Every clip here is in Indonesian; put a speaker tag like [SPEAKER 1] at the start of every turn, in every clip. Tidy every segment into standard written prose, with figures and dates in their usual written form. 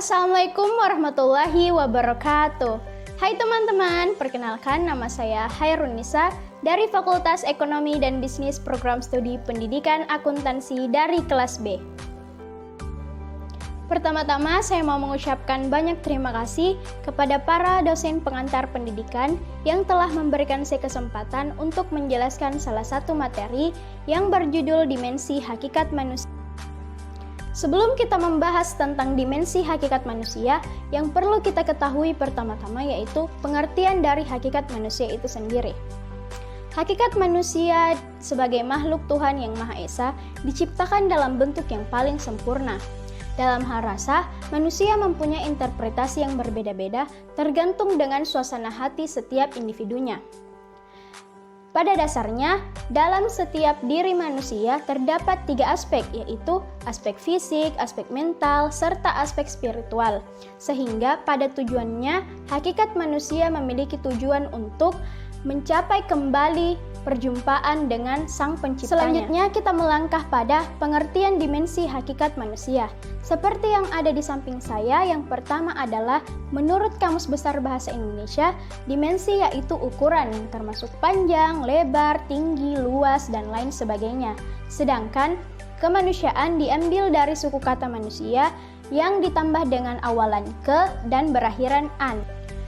[SPEAKER 1] Assalamualaikum warahmatullahi wabarakatuh. Hai teman-teman, perkenalkan nama saya Hairun Nisa dari Fakultas Ekonomi dan Bisnis Program Studi Pendidikan Akuntansi dari kelas B. Pertama-tama saya mau mengucapkan banyak terima kasih kepada para dosen pengantar pendidikan yang telah memberikan saya kesempatan untuk menjelaskan salah satu materi yang berjudul Dimensi Hakikat Manusia. Sebelum kita membahas tentang dimensi hakikat manusia, yang perlu kita ketahui pertama-tama yaitu pengertian dari hakikat manusia itu sendiri. Hakikat manusia sebagai makhluk Tuhan yang Maha Esa diciptakan dalam bentuk yang paling sempurna. Dalam hal rasa, manusia mempunyai interpretasi yang berbeda-beda tergantung dengan suasana hati setiap individunya. Pada dasarnya, dalam setiap diri manusia terdapat 3 aspek, yaitu aspek fisik, aspek mental, serta aspek spiritual. Sehingga pada tujuannya, hakikat manusia memiliki tujuan untuk mencapai kembali perjumpaan dengan Sang Penciptanya. Selanjutnya kita melangkah pada pengertian dimensi hakikat manusia. Seperti yang ada di samping saya, yang pertama adalah menurut Kamus Besar Bahasa Indonesia, dimensi yaitu ukuran termasuk panjang, lebar, tinggi, luas, dan lain sebagainya. Sedangkan kemanusiaan diambil dari suku kata manusia yang ditambah dengan awalan ke dan berakhiran an.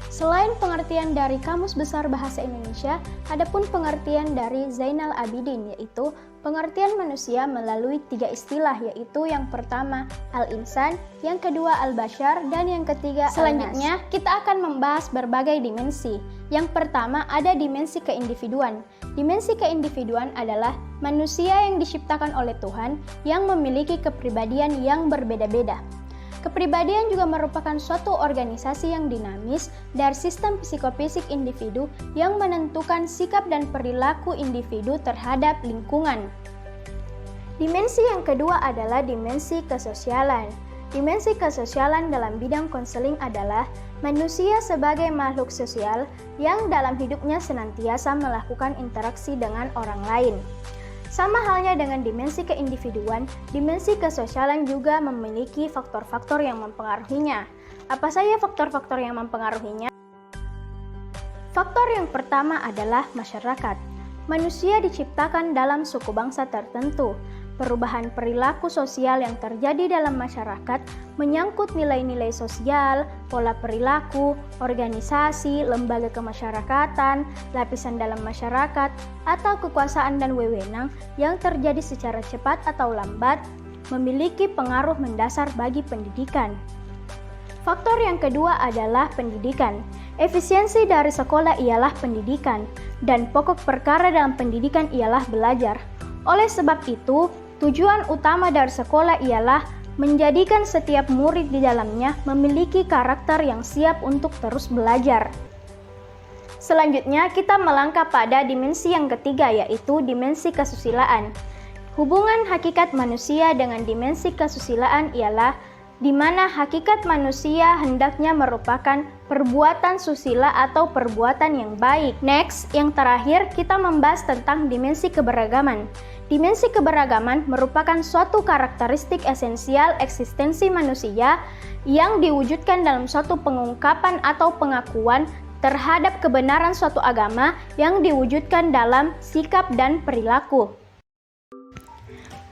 [SPEAKER 1] Selain pengertian dari Kamus Besar Bahasa Indonesia, adapun pengertian dari Zainal Abidin, yaitu pengertian manusia melalui 3 istilah, yaitu yang pertama al-insan, yang kedua al-bashar, dan yang ketiga al-nas. Selanjutnya, kita akan membahas berbagai dimensi. Yang pertama ada dimensi keindividuan. Dimensi keindividuan adalah manusia yang diciptakan oleh Tuhan yang memiliki kepribadian yang berbeda-beda. Kepribadian juga merupakan suatu organisasi yang dinamis dari sistem psikofisik individu yang menentukan sikap dan perilaku individu terhadap lingkungan. Dimensi yang kedua adalah dimensi kesosialan. Dimensi kesosialan dalam bidang konseling adalah manusia sebagai makhluk sosial yang dalam hidupnya senantiasa melakukan interaksi dengan orang lain. Sama halnya dengan dimensi keindividuan, dimensi kesosialan juga memiliki faktor-faktor yang mempengaruhinya. Apa saja faktor-faktor yang mempengaruhinya? Faktor yang pertama adalah masyarakat. Manusia diciptakan dalam suku bangsa tertentu. Perubahan perilaku sosial yang terjadi dalam masyarakat menyangkut nilai-nilai sosial, pola perilaku, organisasi, lembaga kemasyarakatan, lapisan dalam masyarakat, atau kekuasaan dan wewenang yang terjadi secara cepat atau lambat memiliki pengaruh mendasar bagi pendidikan. Faktor yang kedua adalah pendidikan. Efisiensi dari sekolah ialah pendidikan, dan pokok perkara dalam pendidikan ialah belajar. Oleh sebab itu, tujuan utama dari sekolah ialah menjadikan setiap murid di dalamnya memiliki karakter yang siap untuk terus belajar. Selanjutnya, kita melangkah pada dimensi yang ketiga, yaitu dimensi kesusilaan. Hubungan hakikat manusia dengan dimensi kesusilaan ialah di mana hakikat manusia hendaknya merupakan perbuatan susila atau perbuatan yang baik. Next, yang terakhir, kita membahas tentang dimensi keberagaman. Dimensi keberagaman merupakan suatu karakteristik esensial eksistensi manusia yang diwujudkan dalam suatu pengungkapan atau pengakuan terhadap kebenaran suatu agama yang diwujudkan dalam sikap dan perilaku.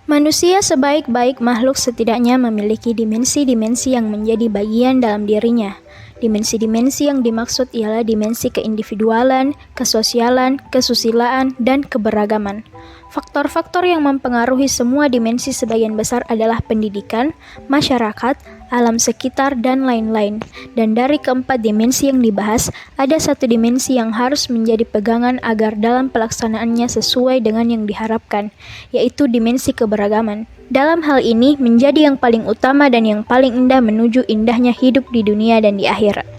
[SPEAKER 1] Manusia sebaik-baik makhluk setidaknya memiliki dimensi-dimensi yang menjadi bagian dalam dirinya. Dimensi-dimensi yang dimaksud ialah dimensi keindividualan, kesosialan, kesusilaan, dan keberagaman. Faktor-faktor yang mempengaruhi semua dimensi sebagian besar adalah pendidikan, masyarakat, alam sekitar, dan lain-lain. Dan dari keempat dimensi yang dibahas, ada satu dimensi yang harus menjadi pegangan agar dalam pelaksanaannya sesuai dengan yang diharapkan, yaitu dimensi keberagaman. Dalam hal ini menjadi yang paling utama dan yang paling indah menuju indahnya hidup di dunia dan di akhirat.